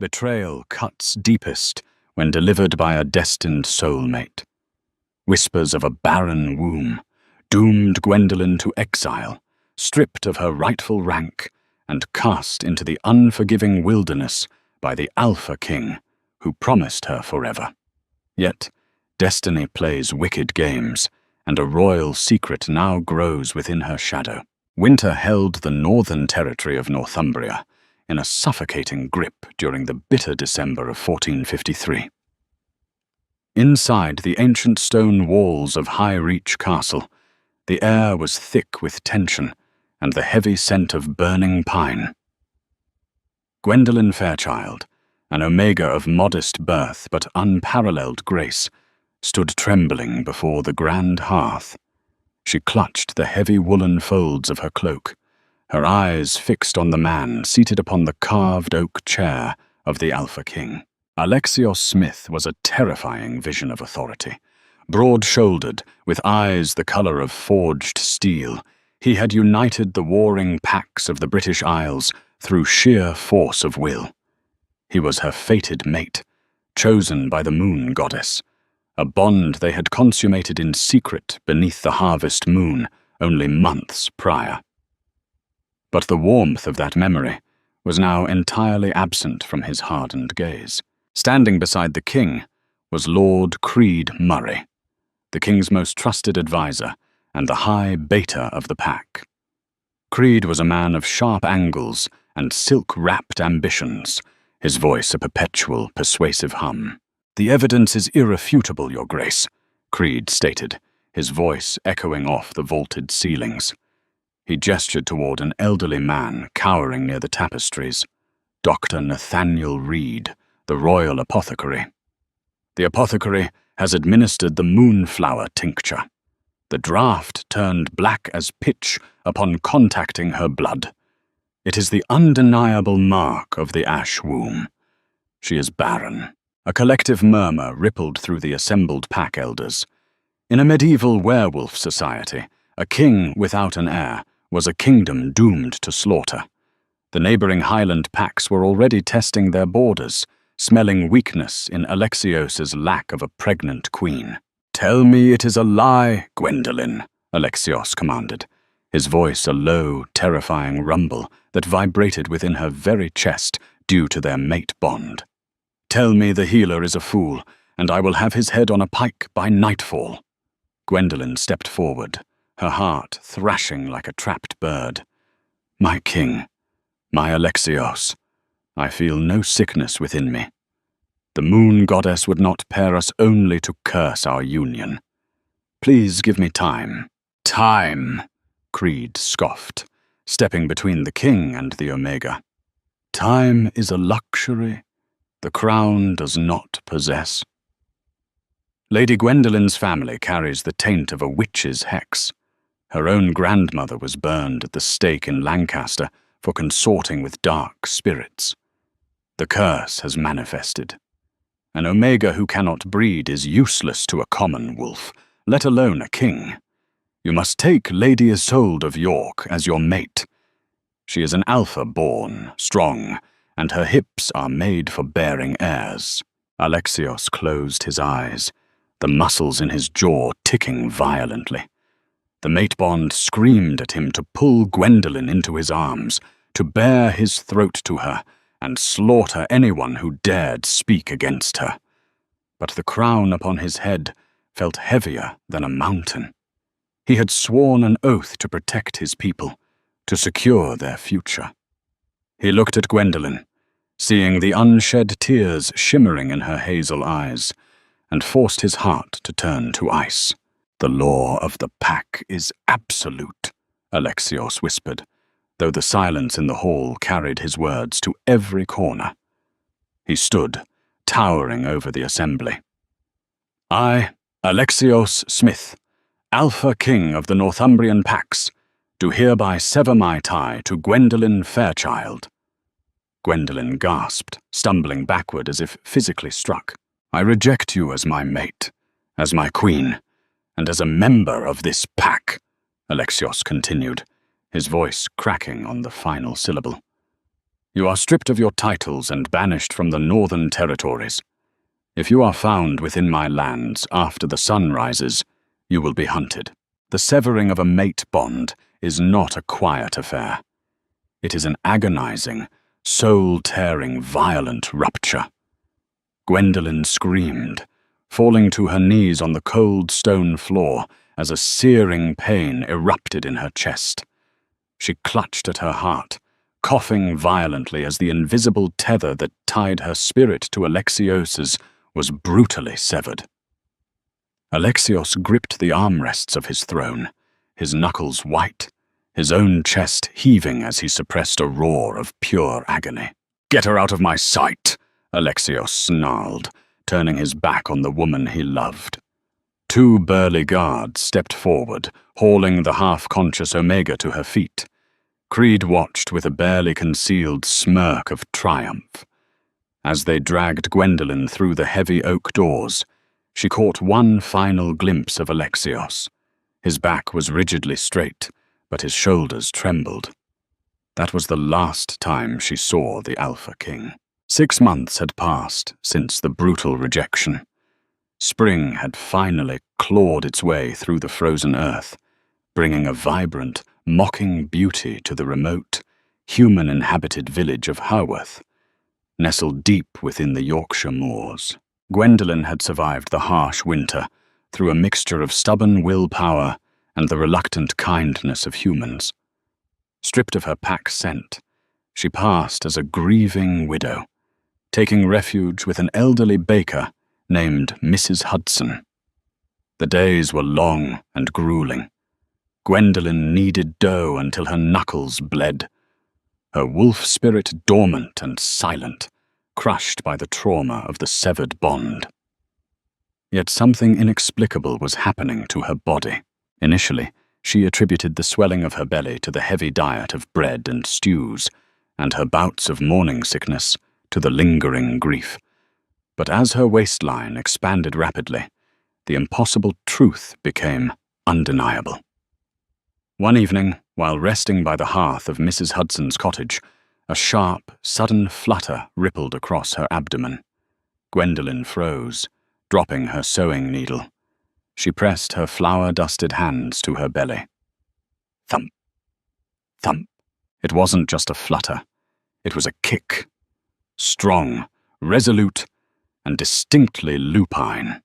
Betrayal cuts deepest when delivered by a destined soulmate. Whispers of a barren womb doomed Gwendolen to exile, stripped of her rightful rank and cast into the unforgiving wilderness by the Alpha King who promised her forever. Yet, destiny plays wicked games, and a royal secret now grows within her shadow. Winter held the northern territory of Northumbria in a suffocating grip during the bitter December of 1453. Inside the ancient stone walls of High Reach Castle, the air was thick with tension and the heavy scent of burning pine. Gwendolen Fairchild, an Omega of modest birth but unparalleled grace, stood trembling before the grand hearth. She clutched the heavy woolen folds of her cloak, her eyes fixed on the man seated upon the carved oak chair of the Alpha King. Alexios Smith was a terrifying vision of authority. Broad-shouldered, with eyes the colour of forged steel, he had united the warring packs of the British Isles through sheer force of will. He was her fated mate, chosen by the moon goddess, a bond they had consummated in secret beneath the harvest moon only months prior. But the warmth of that memory was now entirely absent from his hardened gaze. Standing beside the king was Lord Creed Murray, the king's most trusted advisor and the high beta of the pack. Creed was a man of sharp angles and silk-wrapped ambitions, his voice a perpetual, persuasive hum. "The evidence is irrefutable, Your Grace," Creed stated, his voice echoing off the vaulted ceilings. He gestured toward an elderly man cowering near the tapestries, Dr. Nathaniel Reed, the royal apothecary. "The apothecary has administered the moonflower tincture. The draught turned black as pitch upon contacting her blood. It is the undeniable mark of the ash womb. She is barren." A collective murmur rippled through the assembled pack elders. In a medieval werewolf society, a king without an heir was a kingdom doomed to slaughter. The neighboring Highland packs were already testing their borders, smelling weakness in Alexios's lack of a pregnant queen. "Tell me it is a lie, Gwendolen," Alexios commanded, his voice a low, terrifying rumble that vibrated within her very chest due to their mate bond. "Tell me the healer is a fool, and I will have his head on a pike by nightfall." Gwendolen stepped forward, her heart thrashing like a trapped bird. "My king, my Alexios, I feel no sickness within me. The moon goddess would not pair us only to curse our union. Please give me time." "Time," Creed scoffed, stepping between the king and the Omega. "Time is a luxury the crown does not possess." Lady Gwendolen's family carries the taint of a witch's hex. Her own grandmother was burned at the stake in Lancaster for consorting with dark spirits. The curse has manifested. An Omega who cannot breed is useless to a common wolf, let alone a king. You must take Lady Isolde of York as your mate. She is an Alpha-born, strong, and her hips are made for bearing heirs. Alexios closed his eyes, the muscles in his jaw ticking violently. The mate bond screamed at him to pull Gwendolen into his arms, to bare his throat to her, and slaughter anyone who dared speak against her. But the crown upon his head felt heavier than a mountain. He had sworn an oath to protect his people, to secure their future. He looked at Gwendolen, seeing the unshed tears shimmering in her hazel eyes, and forced his heart to turn to ice. "The law of the pack is absolute," Alexios whispered, though the silence in the hall carried his words to every corner. He stood, towering over the assembly. "I, Alexios Smith, Alpha King of the Northumbrian packs, do hereby sever my tie to Gwendolen Fairchild." Gwendolen gasped, stumbling backward as if physically struck. "I reject you as my mate, as my queen, and as a member of this pack," Alexios continued, his voice cracking on the final syllable. You are stripped of your titles and banished from the northern territories. If you are found within my lands after the sun rises, you will be hunted. The severing of a mate bond is not a quiet affair. It is an agonizing, soul-tearing, violent rupture. Gwendolen screamed, falling to her knees on the cold stone floor as a searing pain erupted in her chest. She clutched at her heart, coughing violently as the invisible tether that tied her spirit to Alexios's was brutally severed. Alexios gripped the armrests of his throne, his knuckles white, his own chest heaving as he suppressed a roar of pure agony. "Get her out of my sight!" Alexios snarled, turning his back on the woman he loved. Two burly guards stepped forward, hauling the half-conscious Omega to her feet. Creed watched with a barely concealed smirk of triumph. As they dragged Gwendolen through the heavy oak doors, she caught one final glimpse of Alexios. His back was rigidly straight, but his shoulders trembled. That was the last time she saw the Alpha King. 6 months had passed since the brutal rejection. Spring had finally clawed its way through the frozen earth, bringing a vibrant, mocking beauty to the remote, human-inhabited village of Haworth, nestled deep within the Yorkshire moors. Gwendolen had survived the harsh winter through a mixture of stubborn willpower and the reluctant kindness of humans. Stripped of her pack scent, she passed as a grieving widow, taking refuge with an elderly baker named Mrs. Hudson. The days were long and grueling. Gwendolen kneaded dough until her knuckles bled, her wolf spirit dormant and silent, crushed by the trauma of the severed bond. Yet something inexplicable was happening to her body. Initially, she attributed the swelling of her belly to the heavy diet of bread and stews, and her bouts of morning sickness to the lingering grief. But as her waistline expanded rapidly, the impossible truth became undeniable. One evening, while resting by the hearth of Mrs. Hudson's cottage, a sharp, sudden flutter rippled across her abdomen. Gwendolen froze, dropping her sewing needle. She pressed her flour-dusted hands to her belly. Thump, thump. It wasn't just a flutter. It was a kick. Strong, resolute, and distinctly lupine.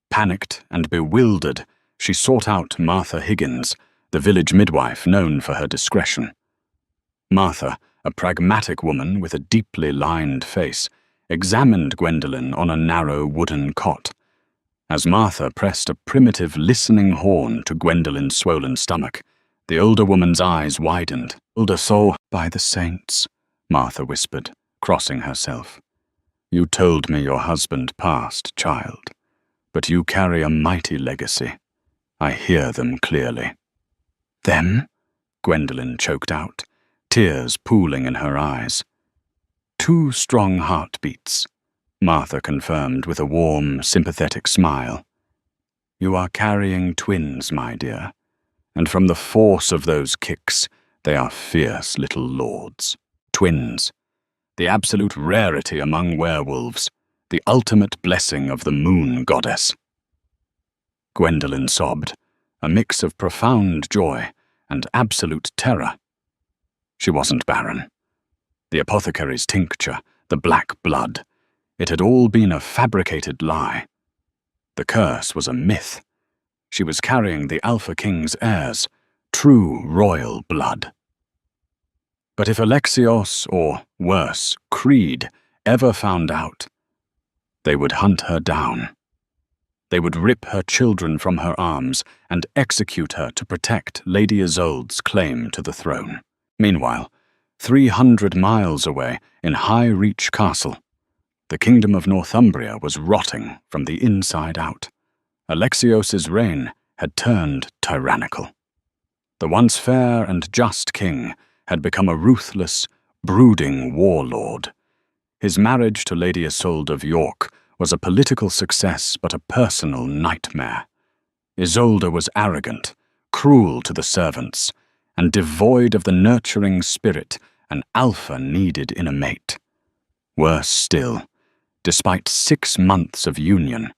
Panicked and bewildered, she sought out Martha Higgins, the village midwife known for her discretion. Martha, a pragmatic woman with a deeply lined face, examined Gwendolen on a narrow wooden cot. As Martha pressed a primitive listening horn to Gwendolen's swollen stomach, the older woman's eyes widened. "Older soul, by the saints," Martha whispered, crossing herself. "You told me your husband passed, child, but you carry a mighty legacy. I hear them clearly." "Them?" Gwendolen choked out, tears pooling in her eyes. "2 strong heartbeats," Martha confirmed with a warm, sympathetic smile. "You are carrying twins, my dear, and from the force of those kicks, they are fierce little lords. Twins, the absolute rarity among werewolves, the ultimate blessing of the moon goddess." Gwendolen sobbed, a mix of profound joy and absolute terror. She wasn't barren. The apothecary's tincture, the black blood, it had all been a fabricated lie. The curse was a myth. She was carrying the Alpha King's heirs, true royal blood. But if Alexios, or worse, Creed, ever found out, they would hunt her down. They would rip her children from her arms and execute her to protect Lady Isolde's claim to the throne. Meanwhile, 300 miles away in High Reach Castle, the kingdom of Northumbria was rotting from the inside out. Alexios's reign had turned tyrannical. The once fair and just king had become a ruthless, brooding warlord. His marriage to Lady Isolde of York was a political success but a personal nightmare. Isolde was arrogant, cruel to the servants, and devoid of the nurturing spirit an alpha needed in a mate. Worse still, despite 6 months of union,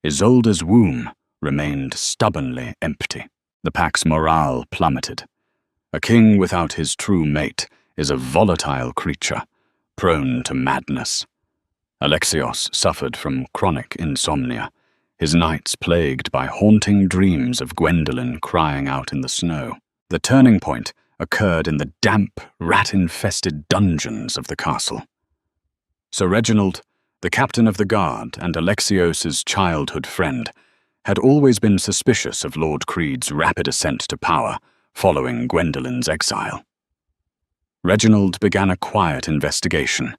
Isolde's womb remained stubbornly empty. The pack's morale plummeted. A king without his true mate is a volatile creature, prone to madness. Alexios suffered from chronic insomnia, his nights plagued by haunting dreams of Gwendolen crying out in the snow. The turning point occurred in the damp, rat-infested dungeons of the castle. Sir Reginald, the captain of the guard and Alexios's childhood friend, had always been suspicious of Lord Creed's rapid ascent to power following Gwendolen's exile. Reginald began a quiet investigation,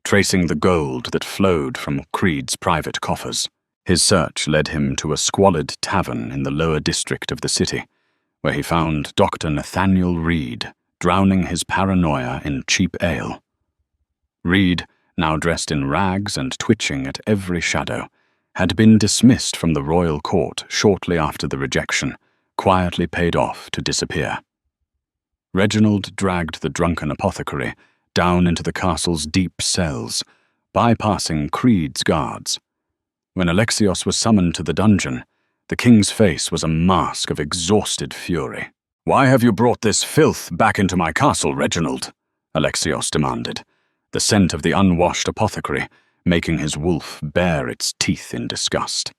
tracing the gold that flowed from Creed's private coffers. His search led him to a squalid tavern in the lower district of the city, where he found Dr. Nathaniel Reed drowning his paranoia in cheap ale. Reed, now dressed in rags and twitching at every shadow, had been dismissed from the royal court shortly after the rejection, quietly paid off to disappear. Reginald dragged the drunken apothecary down into the castle's deep cells, bypassing Creed's guards. When Alexios was summoned to the dungeon, the king's face was a mask of exhausted fury. "Why have you brought this filth back into my castle, Reginald?" Alexios demanded, the scent of the unwashed apothecary making his wolf bare its teeth in disgust.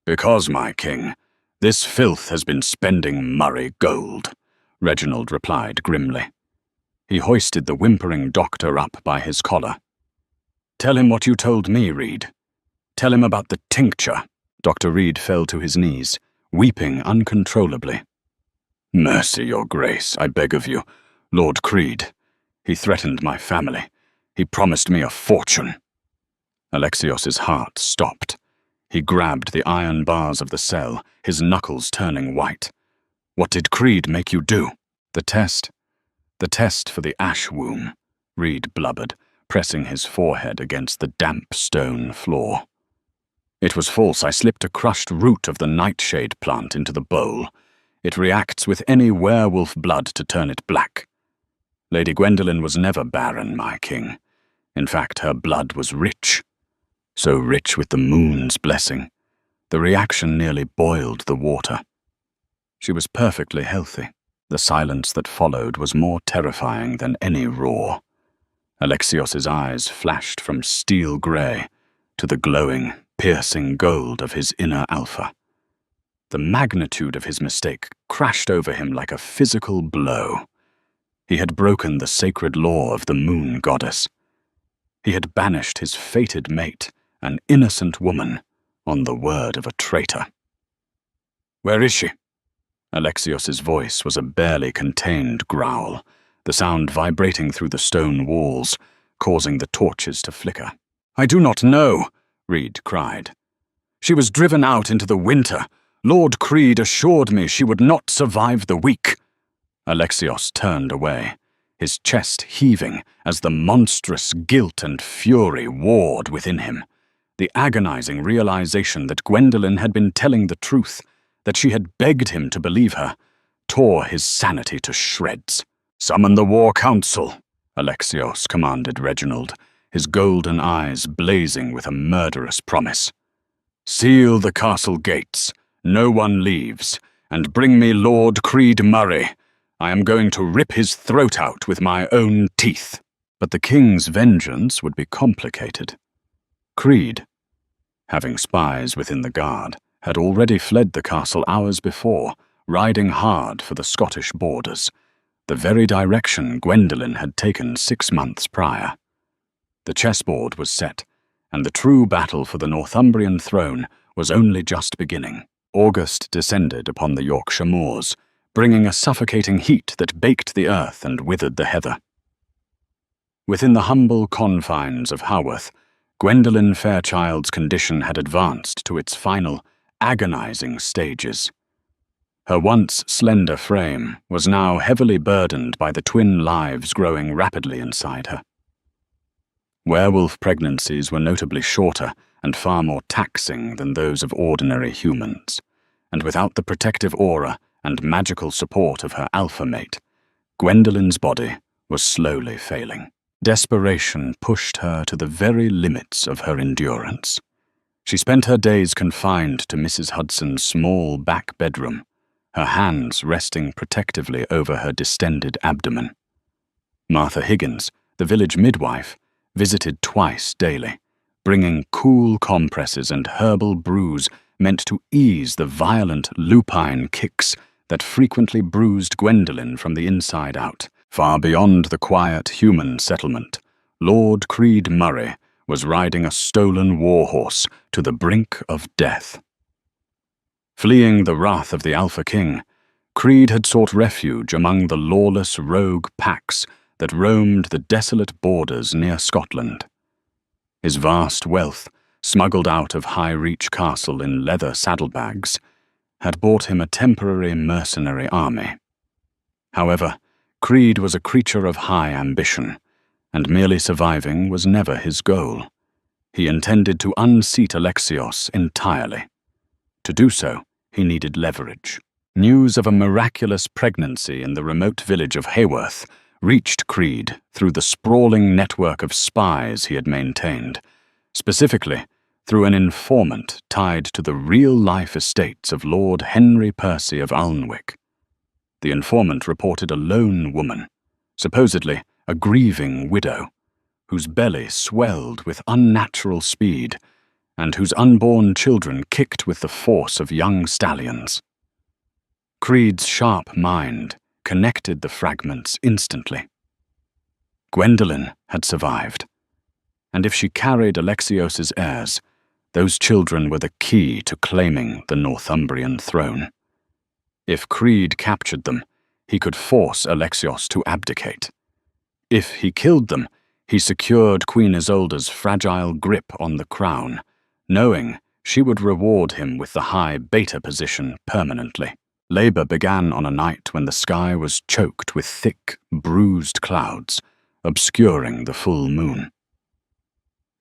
"Because, my king, this filth has been spending Murray gold," Reginald replied grimly. He hoisted the whimpering doctor up by his collar. "Tell him what you told me, Reed. Tell him about the tincture." Dr. Reed fell to his knees, weeping uncontrollably. "Mercy, your grace, I beg of you. Lord Creed. He threatened my family. He promised me a fortune." Alexios's heart stopped. He grabbed the iron bars of the cell, his knuckles turning white. "What did Creed make you do?" The test for the ash womb," Reed blubbered, pressing his forehead against the damp stone floor. "It was false. I slipped a crushed root of the nightshade plant into the bowl. It reacts with any werewolf blood to turn it black. Lady Gwendolen was never barren, my king. In fact, her blood was rich. So rich with the moon's blessing. The reaction nearly boiled the water. She was perfectly healthy. The silence that followed was more terrifying than any roar. Alexios's eyes flashed from steel grey to the glowing, piercing gold of his inner alpha. The magnitude of his mistake crashed over him like a physical blow. He had broken the sacred law of the moon goddess. He had banished his fated mate, an innocent woman, on the word of a traitor. "Where is she?" Alexios's voice was a barely contained growl, the sound vibrating through the stone walls, causing the torches to flicker. "I do not know," Reed cried. "She was driven out into the winter. Lord Creed assured me she would not survive the week." Alexios turned away, his chest heaving as the monstrous guilt and fury warred within him. The agonizing realization that Gwendolen had been telling the truth, that she had begged him to believe her, tore his sanity to shreds. "Summon the War Council," Alexios commanded Reginald, his golden eyes blazing with a murderous promise. "Seal the castle gates, no one leaves, and bring me Lord Creed Murray. I am going to rip his throat out with my own teeth." But the king's vengeance would be complicated. Creed, having spies within the guard, had already fled the castle hours before, riding hard for the Scottish borders, the very direction Gwendolen had taken 6 months prior. The chessboard was set, and the true battle for the Northumbrian throne was only just beginning. August descended upon the Yorkshire moors, bringing a suffocating heat that baked the earth and withered the heather. Within the humble confines of Haworth, Gwendolen Fairchild's condition had advanced to its final, agonizing stages. Her once slender frame was now heavily burdened by the twin lives growing rapidly inside her. Werewolf pregnancies were notably shorter and far more taxing than those of ordinary humans, and without the protective aura and magical support of her alpha mate, Gwendolen's body was slowly failing. Desperation pushed her to the very limits of her endurance. She spent her days confined to Mrs. Hudson's small back bedroom, her hands resting protectively over her distended abdomen. Martha Higgins, the village midwife, visited twice daily, bringing cool compresses and herbal brews meant to ease the violent lupine kicks that frequently bruised Gwendolen from the inside out. Far beyond the quiet human settlement, Lord Creed Murray was riding a stolen warhorse to the brink of death. Fleeing the wrath of the Alpha King, Creed had sought refuge among the lawless rogue packs that roamed the desolate borders near Scotland. His vast wealth, smuggled out of High Reach Castle in leather saddlebags, had bought him a temporary mercenary army. However, Creed was a creature of high ambition, and merely surviving was never his goal. He intended to unseat Alexios entirely. To do so, he needed leverage. News of a miraculous pregnancy in the remote village of Hayworth reached Creed through the sprawling network of spies he had maintained, specifically through an informant tied to the real-life estates of Lord Henry Percy of Alnwick. The informant reported a lone woman, supposedly a grieving widow, whose belly swelled with unnatural speed and whose unborn children kicked with the force of young stallions. Creed's sharp mind connected the fragments instantly. Gwendolen had survived, and if she carried Alexios's heirs, those children were the key to claiming the Northumbrian throne. If Creed captured them, he could force Alexios to abdicate. If he killed them, he secured Queen Isolde's fragile grip on the crown, knowing she would reward him with the high beta position permanently. Labor began on a night when the sky was choked with thick, bruised clouds, obscuring the full moon.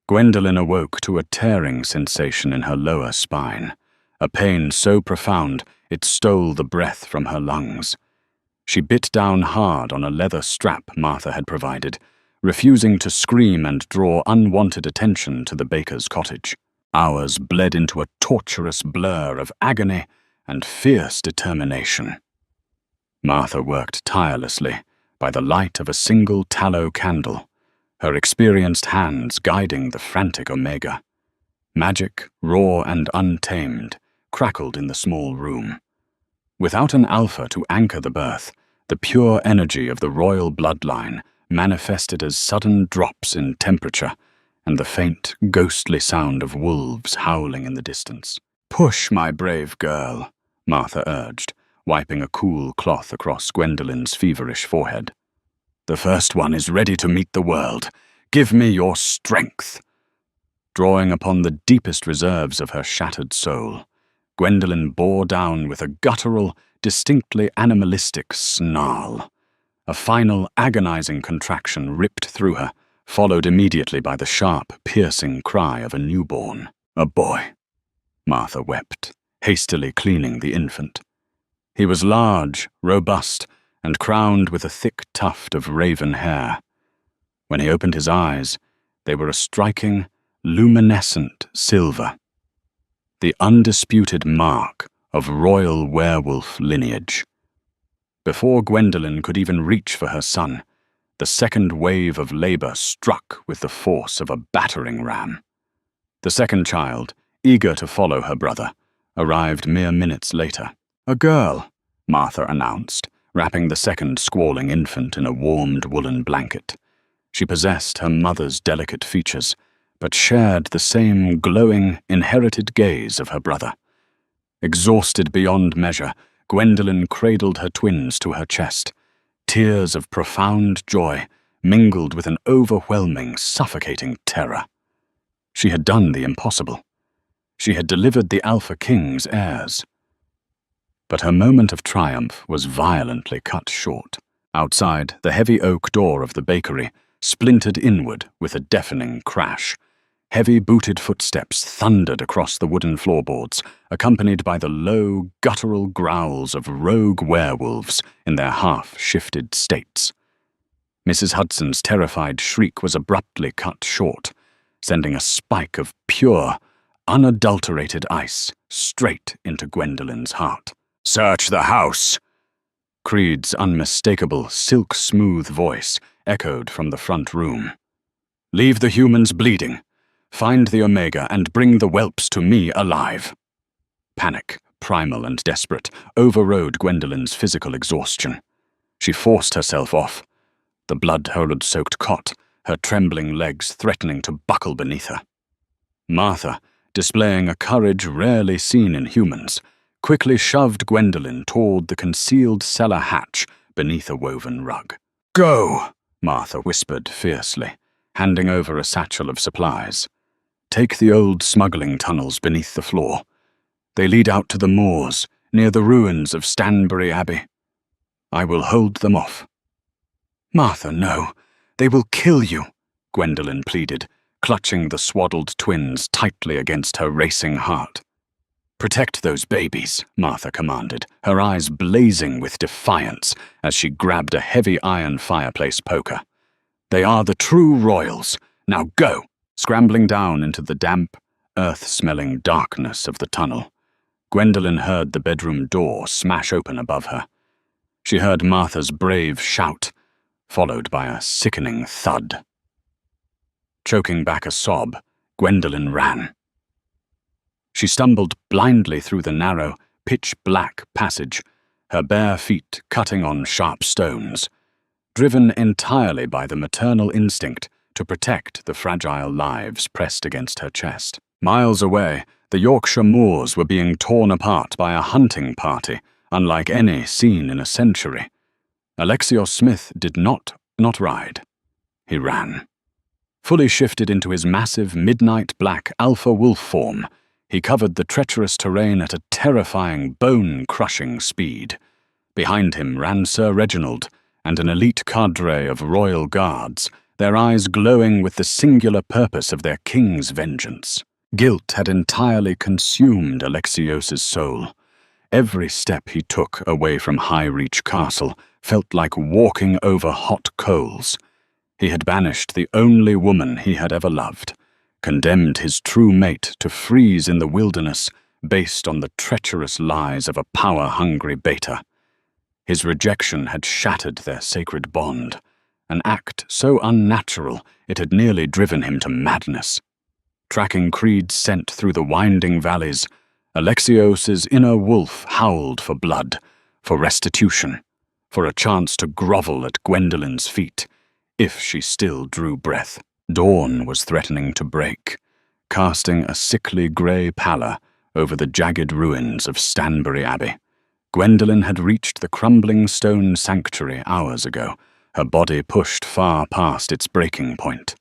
Gwendolen awoke to a tearing sensation in her lower spine, a pain so profound it stole the breath from her lungs. She bit down hard on a leather strap Martha had provided, refusing to scream and draw unwanted attention to the baker's cottage. Hours bled into a torturous blur of agony and fierce determination. Martha worked tirelessly by the light of a single tallow candle, her experienced hands guiding the frantic Omega. Magic, raw and untamed, crackled in the small room. Without an alpha to anchor the birth, the pure energy of the royal bloodline manifested as sudden drops in temperature and the faint, ghostly sound of wolves howling in the distance. "Push, my brave girl," Martha urged, wiping a cool cloth across Gwendolen's feverish forehead. "The first one is ready to meet the world. Give me your strength." Drawing upon the deepest reserves of her shattered soul, Gwendolen bore down with a guttural, distinctly animalistic snarl. A final agonizing contraction ripped through her, followed immediately by the sharp, piercing cry of a newborn. "A boy," Martha wept, hastily cleaning the infant. He was large, robust, and crowned with a thick tuft of raven hair. When he opened his eyes, they were a striking, luminescent silver, the undisputed mark of royal werewolf lineage. Before Gwendolen could even reach for her son, the second wave of labor struck with the force of a battering ram. The second child, eager to follow her brother, arrived mere minutes later. "A girl," Martha announced, wrapping the second squalling infant in a warmed woolen blanket. She possessed her mother's delicate features, but shared the same glowing, inherited gaze of her brother. Exhausted beyond measure, Gwendolen cradled her twins to her chest. Tears of profound joy mingled with an overwhelming, suffocating terror. She had done the impossible. She had delivered the Alpha King's heirs. But her moment of triumph was violently cut short. Outside, the heavy oak door of the bakery splintered inward with a deafening crash. Heavy booted footsteps thundered across the wooden floorboards, accompanied by the low, guttural growls of rogue werewolves in their half-shifted states. Mrs. Hudson's terrified shriek was abruptly cut short, sending a spike of pure, unadulterated ice straight into Gwendolyn's heart. "Search the house!" Creed's unmistakable, silk-smooth voice echoed from the front room. "Leave the humans bleeding. Find the Omega and bring the whelps to me alive." Panic, primal and desperate, overrode Gwendolyn's physical exhaustion. She forced herself off, the blood-soaked cot, her trembling legs threatening to buckle beneath her. Martha, displaying a courage rarely seen in humans, quickly shoved Gwendolyn toward the concealed cellar hatch beneath a woven rug. "Go!" Martha whispered fiercely, handing over a satchel of supplies. "Take the old smuggling tunnels beneath the floor. They lead out to the moors, near the ruins of Stanbury Abbey. I will hold them off." "Martha, no. They will kill you," Gwendolyn pleaded, clutching the swaddled twins tightly against her racing heart. "Protect those babies," Martha commanded, her eyes blazing with defiance as she grabbed a heavy iron fireplace poker. "They are the true royals. Now go!" Scrambling down into the damp, earth-smelling darkness of the tunnel, Gwendolyn heard the bedroom door smash open above her. She heard Martha's brave shout, followed by a sickening thud. Choking back a sob, Gwendolyn ran. She stumbled blindly through the narrow, pitch-black passage, her bare feet cutting on sharp stones, driven entirely by the maternal instinct to protect the fragile lives pressed against her chest. Miles away, the Yorkshire moors were being torn apart by a hunting party, unlike any seen in a century. Alexios Smith did not ride. He ran. Fully shifted into his massive midnight black alpha wolf form, he covered the treacherous terrain at a terrifying, bone-crushing speed. Behind him ran Sir Reginald and an elite cadre of royal guards, their eyes glowing with the singular purpose of their king's vengeance. Guilt had entirely consumed Alexios's soul. Every step he took away from High Reach Castle felt like walking over hot coals. He had banished the only woman he had ever loved, condemned his true mate to freeze in the wilderness based on the treacherous lies of a power-hungry beta. His rejection had shattered their sacred bond, an act so unnatural it had nearly driven him to madness. Tracking Creed's scent through the winding valleys, Alexios's inner wolf howled for blood, for restitution, for a chance to grovel at Gwendolyn's feet, if she still drew breath. Dawn was threatening to break, casting a sickly grey pallor over the jagged ruins of Stanbury Abbey. Gwendolyn had reached the crumbling stone sanctuary hours ago, her body pushed far past its breaking point.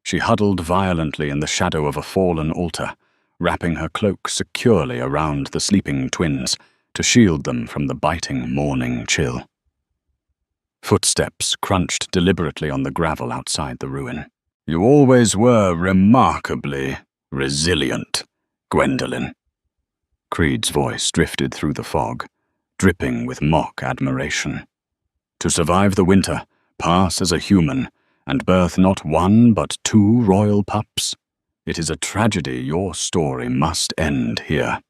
She huddled violently in the shadow of a fallen altar, wrapping her cloak securely around the sleeping twins to shield them from the biting morning chill. Footsteps crunched deliberately on the gravel outside the ruin. "You always were remarkably resilient, Gwendolyn." Creed's voice drifted through the fog, dripping with mock admiration. "To survive the winter, pass as a human, and birth not one but 2 royal pups. It is a tragedy your story must end here."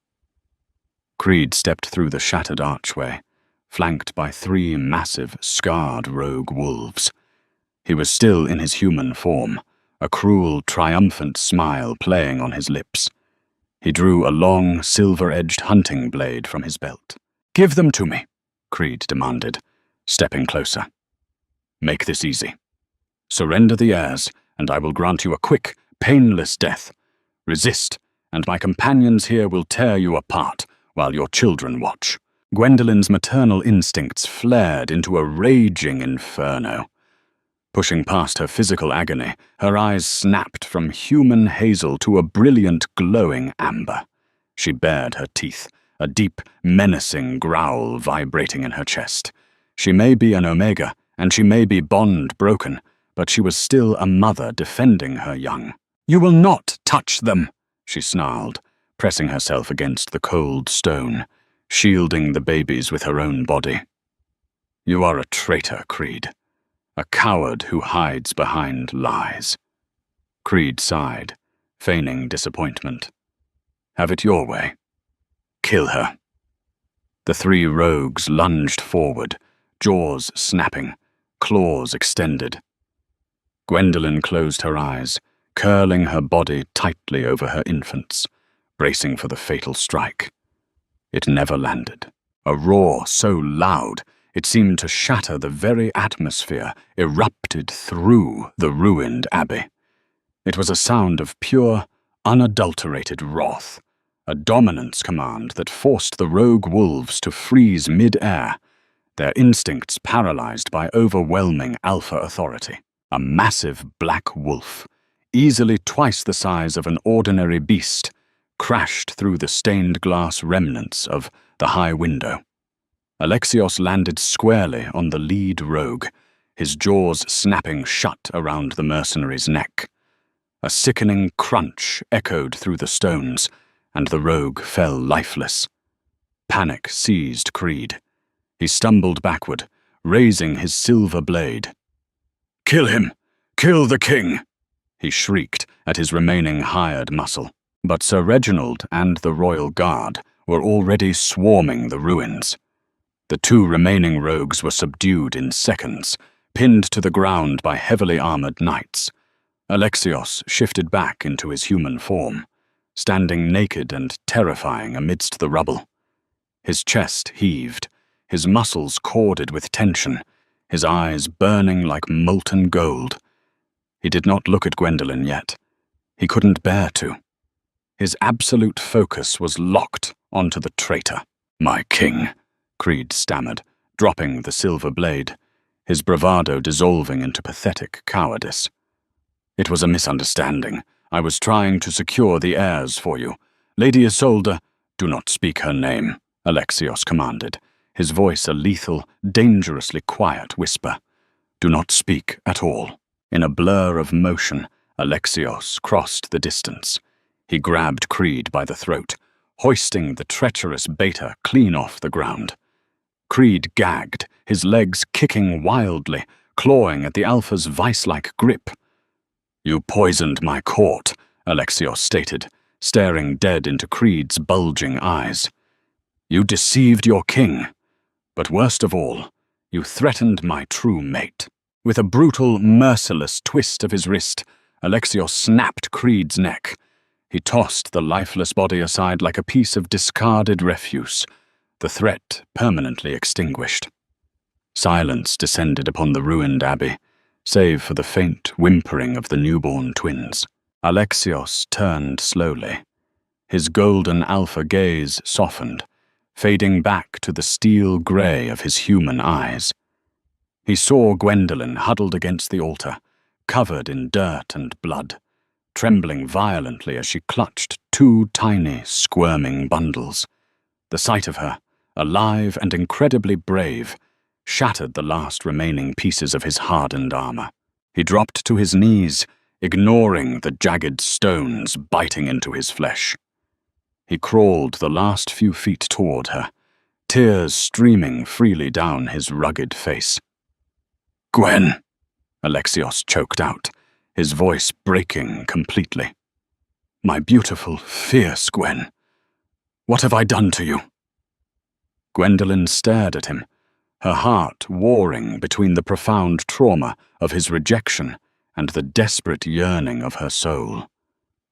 Creed stepped through the shattered archway, flanked by 3 massive, scarred rogue wolves. He was still in his human form, a cruel, triumphant smile playing on his lips. He drew a long, silver-edged hunting blade from his belt. "Give them to me," Creed demanded, stepping closer. "Make this easy. Surrender the heirs, and I will grant you a quick, painless death. Resist, and my companions here will tear you apart while your children watch." Gwendolyn's maternal instincts flared into a raging inferno. Pushing past her physical agony, her eyes snapped from human hazel to a brilliant, glowing amber. She bared her teeth, a deep, menacing growl vibrating in her chest. She may be an Omega, and she may be bond broken, but she was still a mother defending her young. "You will not touch them," she snarled, pressing herself against the cold stone, shielding the babies with her own body. "You are a traitor, Creed. A coward who hides behind lies. Creed sighed, feigning disappointment. Have it your way. Kill her. The three rogues lunged forward, jaws snapping, claws extended. Gwendolen closed her eyes, curling her body tightly over her infants, bracing for the fatal strike. It never landed. A roar so loud it seemed to shatter the very atmosphere erupted through the ruined abbey. It was a sound of pure, unadulterated wrath, a dominance command that forced the rogue wolves to freeze mid-air, their instincts paralyzed by overwhelming alpha authority. A massive black wolf, easily twice the size of an ordinary beast, crashed through the stained glass remnants of the high window. Alexios landed squarely on the lead rogue, his jaws snapping shut around the mercenary's neck. A sickening crunch echoed through the stones, and the rogue fell lifeless. Panic seized Creed. He stumbled backward, raising his silver blade. "Kill him! Kill the king!" he shrieked at his remaining hired muscle. But Sir Reginald and the royal guard were already swarming the ruins. The two remaining rogues were subdued in seconds, pinned to the ground by heavily armored knights. Alexios shifted back into his human form, standing naked and terrifying amidst the rubble. His chest heaved, his muscles corded with tension, his eyes burning like molten gold. He did not look at Gwendolen yet. He couldn't bear to. His absolute focus was locked onto the traitor. "My king," Creed stammered, dropping the silver blade, his bravado dissolving into pathetic cowardice. "It was a misunderstanding. I was trying to secure the heirs for you. Lady Isolde—" "Do not speak her name," Alexios commanded, his voice a lethal, dangerously quiet whisper. "Do not speak at all." In a blur of motion, Alexios crossed the distance. He grabbed Creed by the throat, hoisting the treacherous beta clean off the ground. Creed gagged, his legs kicking wildly, clawing at the alpha's vice-like grip. "You poisoned my court," Alexios stated, staring dead into Creed's bulging eyes. "You deceived your king. But worst of all, you threatened my true mate." With a brutal, merciless twist of his wrist, Alexios snapped Creed's neck. He tossed the lifeless body aside like a piece of discarded refuse, the threat permanently extinguished. Silence descended upon the ruined abbey, save for the faint whimpering of the newborn twins. Alexios turned slowly. His golden alpha gaze softened, fading back to the steel grey of his human eyes. He saw Gwendolen huddled against the altar, covered in dirt and blood, trembling violently as she clutched two tiny, squirming bundles. The sight of her, alive and incredibly brave, shattered the last remaining pieces of his hardened armor. He dropped to his knees, ignoring the jagged stones biting into his flesh. He crawled the last few feet toward her, tears streaming freely down his rugged face. "Gwen," Alexios choked out, his voice breaking completely. "My beautiful, fierce Gwen, what have I done to you?" Gwendolen stared at him, her heart warring between the profound trauma of his rejection and the desperate yearning of her soul.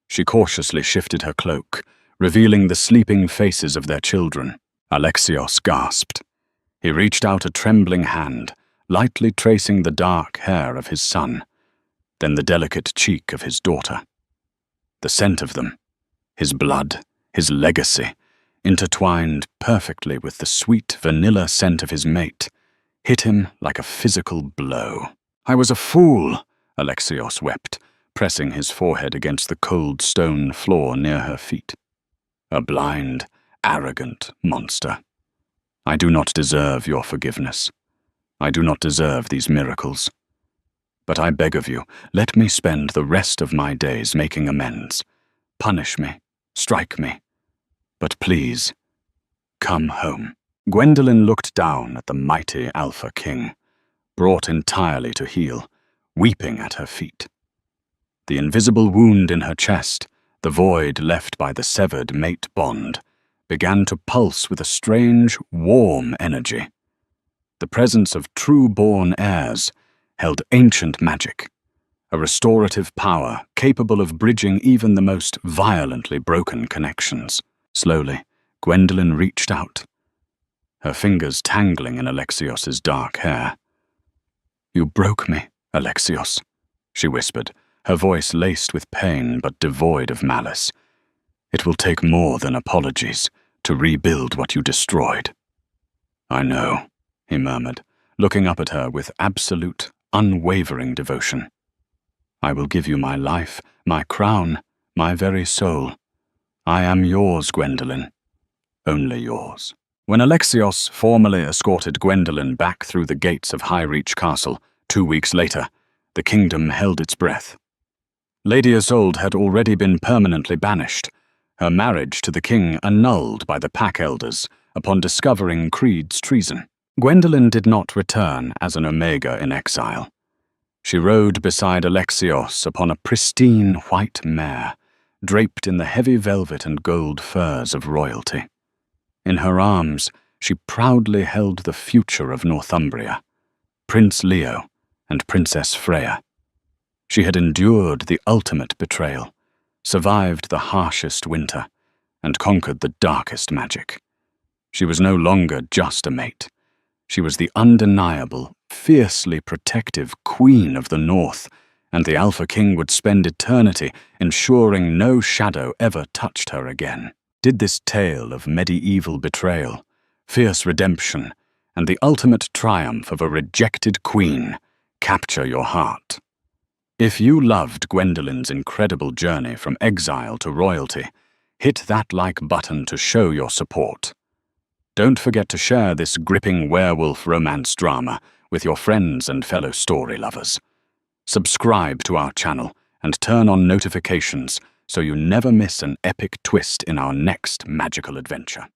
She cautiously shifted her cloak, revealing the sleeping faces of their children. Alexios gasped. He reached out a trembling hand, lightly tracing the dark hair of his son, then the delicate cheek of his daughter. The scent of them, his blood, his legacy, intertwined perfectly with the sweet vanilla scent of his mate, hit him like a physical blow. "I was a fool," Alexios wept, pressing his forehead against the cold stone floor near her feet. "A blind, arrogant monster. I do not deserve your forgiveness. I do not deserve these miracles. But I beg of you, let me spend the rest of my days making amends. Punish me, strike me. But please, come home." Gwendolen looked down at the mighty Alpha King, brought entirely to heel, weeping at her feet. The invisible wound in her chest, the void left by the severed mate bond, began to pulse with a strange, warm energy. The presence of true-born heirs held ancient magic, a restorative power capable of bridging even the most violently broken connections. Slowly, Gwendolen reached out, her fingers tangling in Alexios's dark hair. "You broke me, Alexios," she whispered, her voice laced with pain but devoid of malice. "It will take more than apologies to rebuild what you destroyed." "I know," he murmured, looking up at her with absolute, unwavering devotion. "I will give you my life, my crown, my very soul. I am yours, Gwendolen. Only yours." When Alexios formally escorted Gwendolen back through the gates of Highreach Castle 2 weeks later, the kingdom held its breath. Lady Isolde had already been permanently banished, her marriage to the king annulled by the Pack Elders upon discovering Creed's treason. Gwendolen did not return as an Omega in exile. She rode beside Alexios upon a pristine white mare, draped in the heavy velvet and gold furs of royalty. In her arms, she proudly held the future of Northumbria, Prince Leo and Princess Freya. She had endured the ultimate betrayal, survived the harshest winter, and conquered the darkest magic. She was no longer just a mate. She was the undeniable, fiercely protective Queen of the North, and the Alpha King would spend eternity ensuring no shadow ever touched her again. Did this tale of medieval betrayal, fierce redemption, and the ultimate triumph of a rejected queen capture your heart? If you loved Gwendolen's incredible journey from exile to royalty, hit that like button to show your support. Don't forget to share this gripping werewolf romance drama with your friends and fellow story lovers. Subscribe to our channel and turn on notifications so you never miss an epic twist in our next magical adventure.